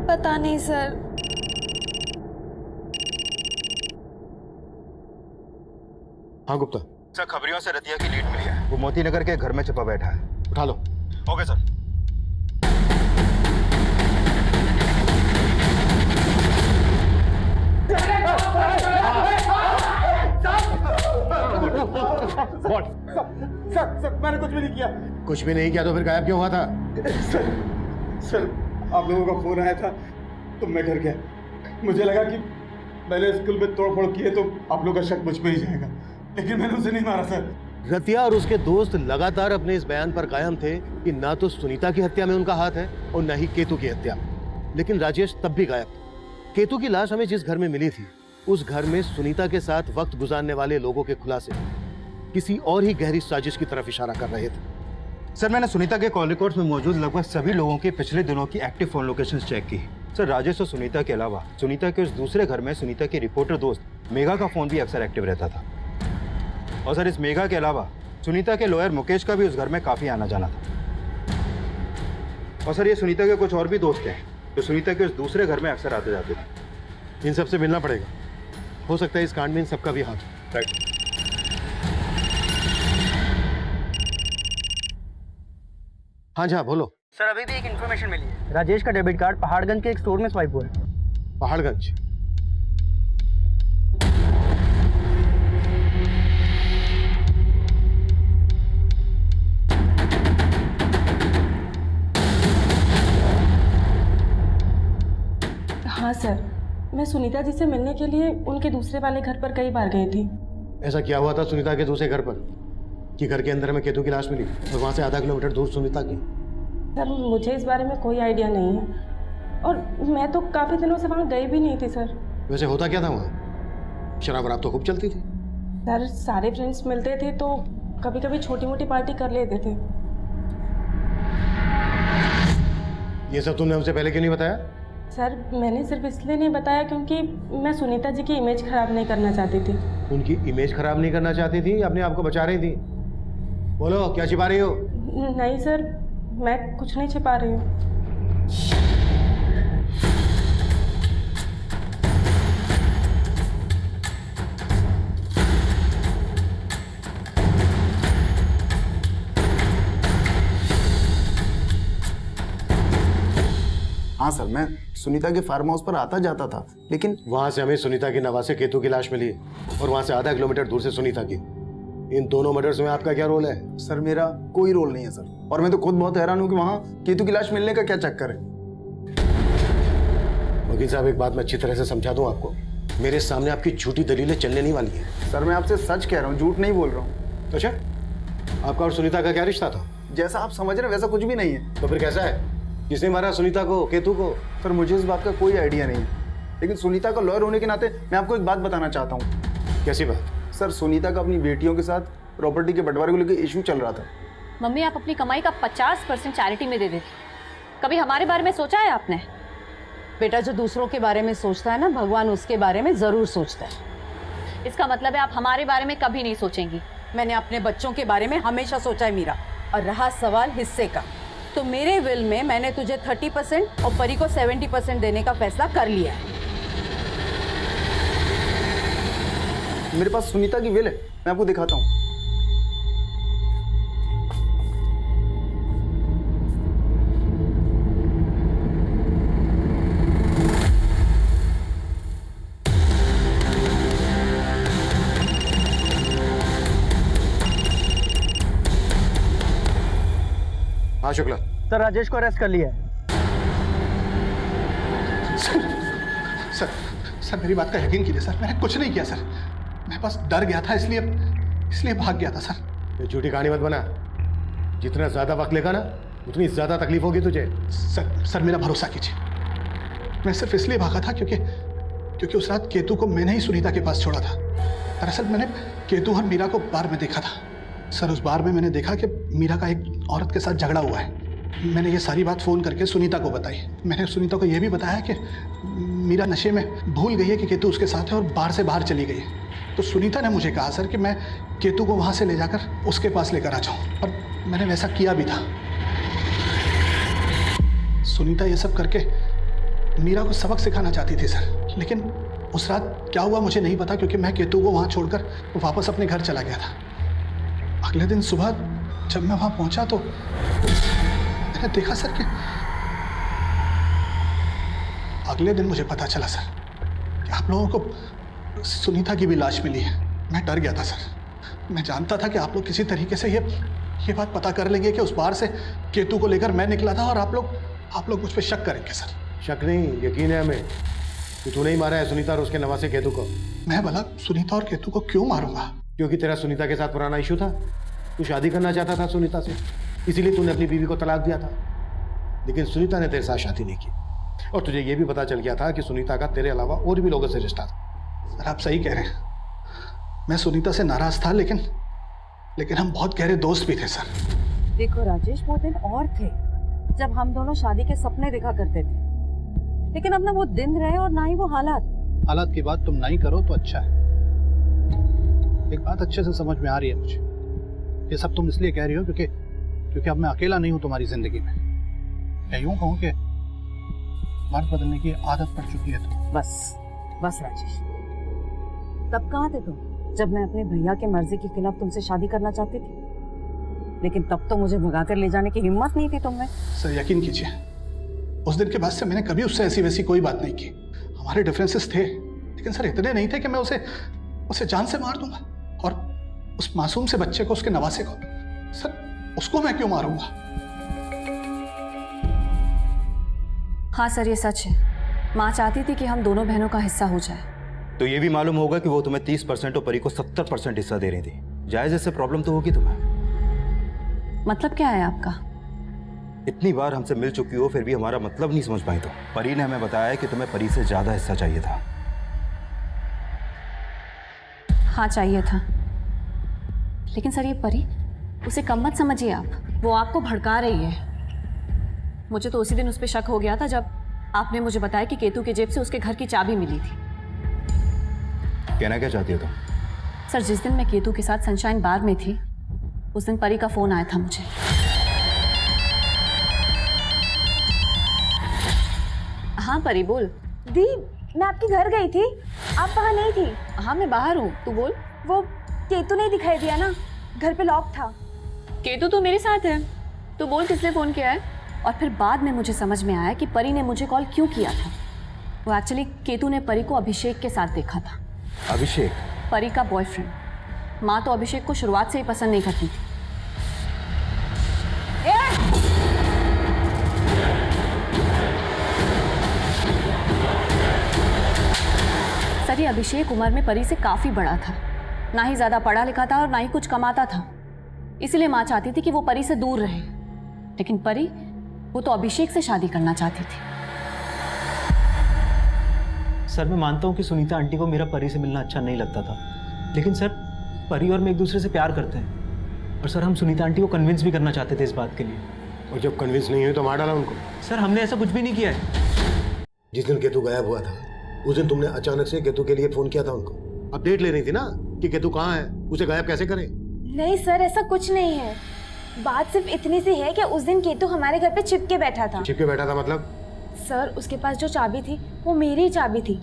पता नहीं सर। हाँ गुप्ता। सर, खबरियों से रतिया की लीड मिली है। वो मोती नगर के घर में छिपा बैठा है। उठा लो। Okay sir. सर, मैंने कुछ भी नहीं किया। कुछ भी नहीं किया तो फिर गायब क्यों हुआ था? सर, आप लोगों का फोन आया था तो मैं घर गया। मुझे लगा कि मैंने स्कूल में तोड़फोड़ की है तो आप लोगों का शक मुझ पे ही जाएगा, लेकिन मैंने उसे नहीं मारा सर। रतिया और उसके दोस्त लगातार अपने इस बयान पर कायम थे कि ना तो सुनीता की हत्या में उनका हाथ है और न ही केतु की हत्या। लेकिन राजेश तब भी गायब था। केतु की लाश हमें जिस घर में मिली थी, उस घर में सुनीता के साथ वक्त गुजारने वाले लोगों के खुलासे किसी और ही गहरी साजिश की तरफ इशारा कर रहे थे। सर, मैंने सुनीता के कॉल रिकॉर्ड्स में मौजूद लगभग सभी लोगों के पिछले दिनों की एक्टिव फोन लोकेशंस चेक की। सर, राजेश और सुनीता के अलावा सुनीता के उस दूसरे घर में सुनीता की रिपोर्टर दोस्त मेघा का फोन भी अक्सर एक्टिव रहता था। और सर, इस मेघा के अलावा सुनीता के लॉयर मुकेश का भी उस घर में काफी आना जाना था। और सर, ये सुनीता के कुछ और भी दोस्त हैं जो सुनीता के उस दूसरे घर में अक्सर आते जाते थे। इन सबसे मिलना पड़ेगा। हो सकता है इस कांड में इन सबका भी हाथ हो। राइट। हाँ जी, हाँ बोलो। सर, अभी भी एक इन्फॉर्मेशन मिली है। राजेश का डेबिट कार्ड पहाड़गंज के एक स्टोर में स्वाइप हुआ है। पहाड़गंज? हाँ सर, मैं सुनीता जी से मिलने के लिए उनके दूसरे वाले घर पर कई बार गई थी। ऐसा क्या हुआ था सुनीता के दूसरे घर पर कि घर के अंदर में केतु की लाश मिली और वहां से आधा किलोमीटर दूर सुनीता की? सर, मुझे इस बारे में कोई आइडिया नहीं है और मैं तो काफ़ी दिनों से वहाँ गई भी नहीं थी सर। वैसे होता क्या था वहाँ? शराब वराब तो खूब चलती थी। सर, सारे फ्रेंड्स मिलते थे तो कभी कभी छोटी मोटी पार्टी कर लेते थे। ये सब तुमने हमसे पहले क्यों नहीं बताया? सर, मैंने सिर्फ इसलिए नहीं बताया क्योंकि मैं सुनीता जी की इमेज खराब नहीं करना चाहती थी। उनकी इमेज खराब नहीं करना चाहती थी या अपने आप को बचा रही थी? बोलो, क्या छिपा रही हो? नहीं सर, मैं कुछ नहीं छिपा रही हूँ। हाँ सर, मैं सुनीता के फार्म हाउस पर आता जाता था, लेकिन वहां से हमें सुनीता की नवासे केतु की लाश मिली और वहां से आधा किलोमीटर दूर से सुनीता की। इन दोनों मर्डर्स में आपका क्या रोल है? सर, मेरा कोई रोल नहीं है सर, और मैं तो खुद बहुत हैरान हूँ कि वहाँ केतु की लाश मिलने का क्या चक्कर है। वकील साहब, एक बात मैं अच्छी तरह से समझा दूं आपको, मेरे सामने आपकी झूठी दलीलें चलने नहीं वाली है। सर, मैं आपसे सच कह रहा हूँ, झूठ नहीं बोल रहा हूँ। अच्छा, आपका और सुनीता का क्या रिश्ता था? जैसा आप समझ रहे हैं वैसा कुछ भी नहीं है। तो फिर कैसा है? किसने मारा सुनीता को, केतु को? सर, मुझे इस बात का कोई आइडिया नहीं है, लेकिन सुनीता का लॉयर होने के नाते मैं आपको एक बात बताना चाहता हूँ। कैसी बात? सर, सुनीता का अपनी बेटियों के साथ प्रॉपर्टी के बंटवारे को लेकर इशू चल रहा था, मम्मी आप अपनी कमाई का 50% चैरिटी में दे देती, कभी हमारे बारे में सोचा है आपने? बेटा, जो दूसरों के बारे में सोचता है ना, भगवान उसके बारे में जरूर सोचता है। इसका मतलब है आप हमारे बारे में कभी नहीं सोचेंगी। मैंने अपने बच्चों के बारे में हमेशा सोचा है मीरा। और रहा सवाल हिस्से का, तो मेरे विल में मैंने तुझे 30% और परी को 70% देने का फैसला कर लिया है। मेरे पास सुनीता की विल है, मैं आपको दिखाता हूँ। हाँ शुक्ला। सर, राजेश को अरेस्ट कर लिया है। सर सर मेरी बात का यकीन कीजिए सर, मैंने कुछ नहीं किया सर। मैं बस डर गया था, इसलिए भाग गया था सर। ये झूठी कहानी मत बना। जितना ज्यादा वक्त लेगा ना उतनी ज्यादा तकलीफ होगी तुझे। सर मेरा भरोसा कीजिए, मैं सिर्फ इसलिए भागा था क्योंकि उस रात केतु को मैंने ही सुनीता के पास छोड़ा था। दरअसल मैंने केतु और मीरा को बार में देखा था सर। उस बार में मैंने देखा कि मीरा का एक औरत के साथ झगड़ा हुआ है। मैंने ये सारी बात फ़ोन करके सुनीता को बताई। मैंने सुनीता को यह भी बताया कि मीरा नशे में भूल गई है कि केतु उसके साथ है और बार से बाहर चली गई है। तो सुनीता ने मुझे कहा सर कि मैं केतु को वहाँ से ले जाकर उसके पास लेकर आ जाऊँ, और मैंने वैसा किया भी था। सुनीता ये सब करके मीरा को सबक सिखाना चाहती थी सर, लेकिन उस रात क्या हुआ मुझे नहीं पता, क्योंकि मैं केतु को वहाँ छोड़कर वापस अपने घर चला गया था। अगले दिन सुबह जब मैं वहाँ पहुँचा तो मैंने देखा सर कि अगले दिन मुझे पता चला सर कि आप लोगों को सुनीता की भी लाश मिली है। मैं डर गया था सर। मैं जानता था कि आप लोग किसी तरीके से ये बात पता कर लेंगे कि उस बार से केतु को लेकर मैं निकला था, और आप लोग मुझ पर शक करेंगे सर। शक नहीं, यकीन है हमें कि तूने ही मारा है सुनीता और उसके नवासे केतु को। मैं भला सुनीता और केतु को क्यों मारूंगा? क्योंकि तेरा सुनीता के साथ पुराना इशू था। तू शादी करना चाहता था सुनीता से, इसीलिए तूने अपनी बीवी को तलाक दिया था। लेकिन सुनीता ने तेरे साथ शादी नहीं की, और तुझे यह भी पता चल गया था कि सुनीता का तेरे अलावा और भी लोगों से रिश्ता था। सर आप सही कह रहे हैं, मैं सुनीता से नाराज था, लेकिन हम बहुत गहरे दोस्त भी थे सर। देखो राजेश, वो दिन और थे जब हम दोनों शादी के सपने देखा करते थे, लेकिन अब ना वो दिन रहे और ना ही वो हालात की बात तुम नहीं करो तो अच्छा है। एक बात अच्छे से समझ में आ रही है मुझे, ये सब तुम इसलिए कह रही हो क्योंकि अब मैं अकेला नहीं हूं तुम्हारी जिंदगी में। मैं यूं कहूं कि मर्द बदलने की आदत पड़ चुकी है तो बस राजेश, तब कहाँ थे तुम जब मैं अपने भैया के मर्जी के खिलाफ तुमसे शादी करना चाहती थी? लेकिन तब तो मुझे भगाकर ले जाने की हिम्मत नहीं थी तुम्हें। सर यकीन कीजिए, उस दिन के बाद से मैंने कभी उससे ऐसी वैसी कोई बात नहीं की। हमारे डिफरेंसेस थे, लेकिन सर इतने नहीं थे कि मैं उसे जान से मार दूंगा। और उस मासूम से बच्चे को, उसके नवासे को, सर उसको मैं क्यों मारूंगा? हाँ सर, ये सच है। माँ चाहती थी कि हम दोनों बहनों का हिस्सा हो जाए। तो ये भी मालूम होगा कि वो तुम्हें 30% और परी को 70% हिस्सा दे रही थी। जायज ऐसे प्रॉब्लम तो होगी तुम्हें। मतलब क्या है आपका? इतनी बार हमसे मिल चुकी हो फिर भी हमारा मतलब नहीं समझ पाई। तो परी ने हमें बताया कि तुम्हें परी से ज्यादा हिस्सा चाहिए था। हाँ चाहिए था, लेकिन सर ये परी, उसे कम मत समझिए आप। वो आपको भड़का रही है। मुझे तो उसी दिन उस पर शक हो गया था जब आपने मुझे बताया कि केतु के जेब से उसके घर की चाबी मिली थी। कहना क्या चाहती हो तुम? सर जिस दिन मैं केतु के साथ सनशाइन बार में थी, उस दिन परी का फोन आया था मुझे। हाँ परी बोल। दी, मैं आपके घर गई थी, आप वहाँ नहीं थी। हाँ मैं बाहर हूँ, तू बोल। वो केतु नहीं दिखाई दिया ना, घर पे लॉक था। केतु तो मेरे साथ है, तू बोल किसने फोन किया है। और फिर बाद में मुझे समझ में आया कि परी ने मुझे कॉल क्यों किया था। वो एक्चुअली केतु ने परी को अभिषेक के साथ देखा था। अभिषेक? परी का बॉयफ्रेंड। माँ तो अभिषेक को शुरुआत से ही पसंद नहीं करती थी। सर ये अभिषेक उम्र में परी से काफी बड़ा था, ना ही ज्यादा पढ़ा लिखा था और ना ही कुछ कमाता था। इसलिए माँ चाहती थी कि वो परी से दूर रहे, लेकिन परी वो तो अभिषेक से शादी करना चाहती थी। सर मैं मानता हूँ कि सुनीता आंटी को मेरा परी से मिलना अच्छा नहीं लगता था, लेकिन सर परी और मैं एक दूसरे से प्यार करते हैं। और सर हम सुनीता आंटी को कन्विंस भी करना चाहते थे इस बात के लिए। और जब कन्विंस नहीं हुई तो मार डाला उनको। सर हमने ऐसा कुछ भी नहीं किया है। जिस दिन केतु गायब हुआ था उस दिन तुमने अचानक से केतु के लिए फोन किया था उनको, अपडेट ले रही थी ना कि केतु कहाँ है, उसे गायब कैसे करें। नहीं सर, ऐसा कुछ नहीं है। बात सिर्फ इतनी सी है कि उस दिन केतु हमारे घर पे छिपके बैठा था। छिपके बैठा था मतलब? सर उसके पास जो चाबी थी वो मेरी ही चाबी थी।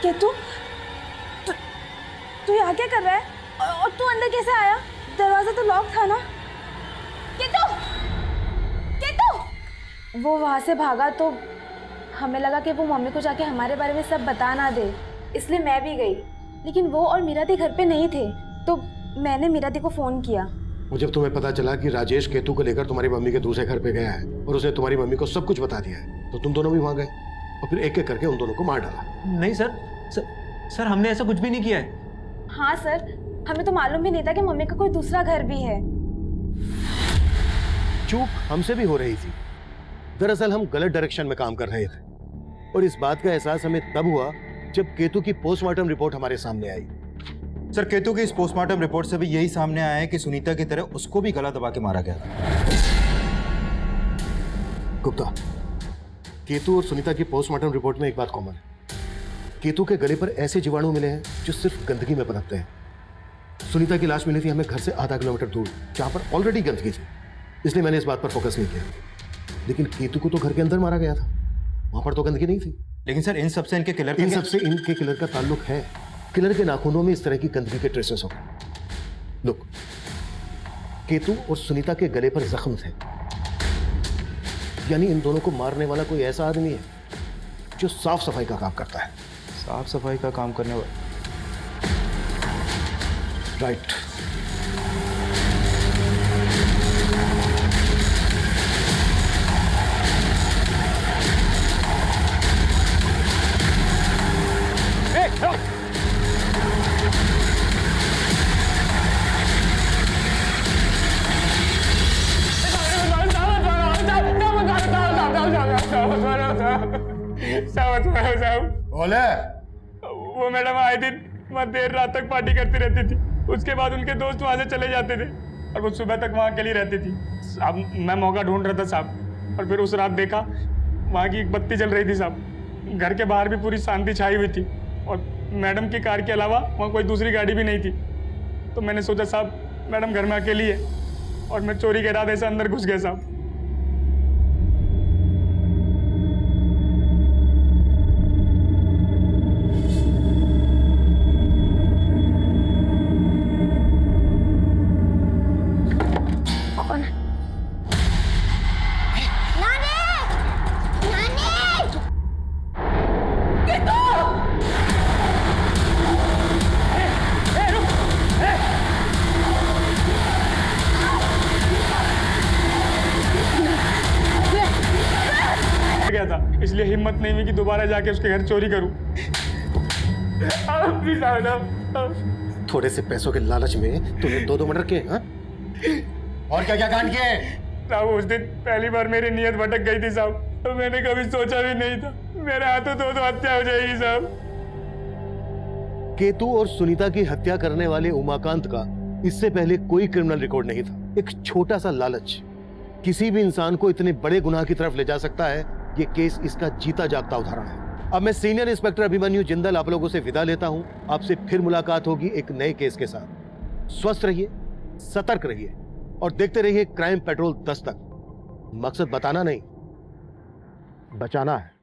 केतु, तू यहाँ क्या कर रहा है? और तू अंदर कैसे आया? दरवाजा तो लॉक था ना? केतु! केतु! वो वहाँ से भागा तो हमें लगा कि वो मम्मी को जाके हमारे बारे में सब बता ना दे, इसलिए मैं भी गई। लेकिन वो और मीरा दी घर पे नहीं थे, तो मैंने मीरा दी को फोन किया। और जब तुम्हें पता चला कि राजेश केतु को लेकर तुम्हारी मम्मी के दूसरे घर पे गया है और उसने तुम्हारी मम्मी को सब कुछ बता दिया है, तो तुम दोनों भी वहां गए और फिर एक एक करके उन दोनों को मार डाला। नहीं सर हमने ऐसा कुछ भी नहीं किया है। हाँ सर, हमें तो मालूम भी नहीं था कि मम्मी का कोई दूसरा घर भी है। चूक हमसे भी हो रही थी। दरअसल हम गलत डायरेक्शन में काम कर रहे थे और इस बात का एहसास हमें तब हुआ जब केतु की पोस्टमार्टम रिपोर्ट हमारे सामने आई। सर केतु की इस पोस्टमार्टम रिपोर्ट से भी यही सामने आया है कि सुनीता की तरह उसको भी गला दबा के मारा गया था। गुप्ता, केतु और सुनीता की पोस्टमार्टम रिपोर्ट में एक बात कॉमन है। केतु के गले पर ऐसे जीवाणु मिले हैं जो सिर्फ गंदगी में पनपते हैं। सुनीता की लाश मिली थी हमें घर से आधा किलोमीटर दूर, जहां पर ऑलरेडी गंदगी थी, इसलिए मैंने इस बात पर फोकस नहीं किया। लेकिन केतु को तो घर के अंदर मारा गया था, वहां पर तो गंदगी नहीं थी। लेकिन सर इन सबसे इनके किलर का ताल्लुक है। किलर के नाखूनों में इस तरह की गंदगी के ट्रेसेस हो गए। लुक, केतु और सुनीता के गले पर जख्म थे, यानी इन दोनों को मारने वाला कोई ऐसा आदमी है जो साफ सफाई का काम करता है। साफ सफाई का काम करने वाला? राइट। बोले वो मैडम आए दिन वहाँ देर रात तक पार्टी करती रहती थी, उसके बाद उनके दोस्त वहाँ से चले जाते थे और वो सुबह तक वहाँ अकेली रहती थी। अब मैं मौका ढूंढ रहा था साहब, और फिर उस रात देखा वहाँ की एक बत्ती जल रही थी साहब। घर के बाहर भी पूरी शांति छाई हुई थी और मैडम की कार के अलावा वहाँ कोई दूसरी गाड़ी भी नहीं थी। तो मैंने सोचा साहब मैडम घर में अकेली है, और मैं चोरी के इरादे से अंदर घुस गया साहब। गया था, इसलिए हिम्मत नहीं हुई कि दोबारा जाके उसके घर चोरी करूं। थोड़े से पैसों के लालच में तूने दो मर्डर किए, हाँ? और क्या क्या कांड किए? साहब उस दिन पहली बार मेरी नीयत भटक गई थी साहब, तो मैंने कभी सोचा भी नहीं था मेरे हाथों तो हत्या हो जाएगी साहब। केतु और सुनीता की हत्या करने वाले उमाकांत का इससे पहले कोई क्रिमिनल रिकॉर्ड नहीं था। एक छोटा सा लालच किसी भी इंसान को इतने बड़े गुनाह की तरफ ले जा सकता है। ये केस इसका जीता जागता उदाहरण है। अब मैं सीनियर इंस्पेक्टर अभिमन्यु जिंदल आप लोगों से विदा लेता हूं। आपसे फिर मुलाकात होगी एक नए केस के साथ। स्वस्थ रहिए, सतर्क रहिए और देखते रहिए क्राइम पेट्रोल 10 तक। मकसद बताना नहीं, बचाना है।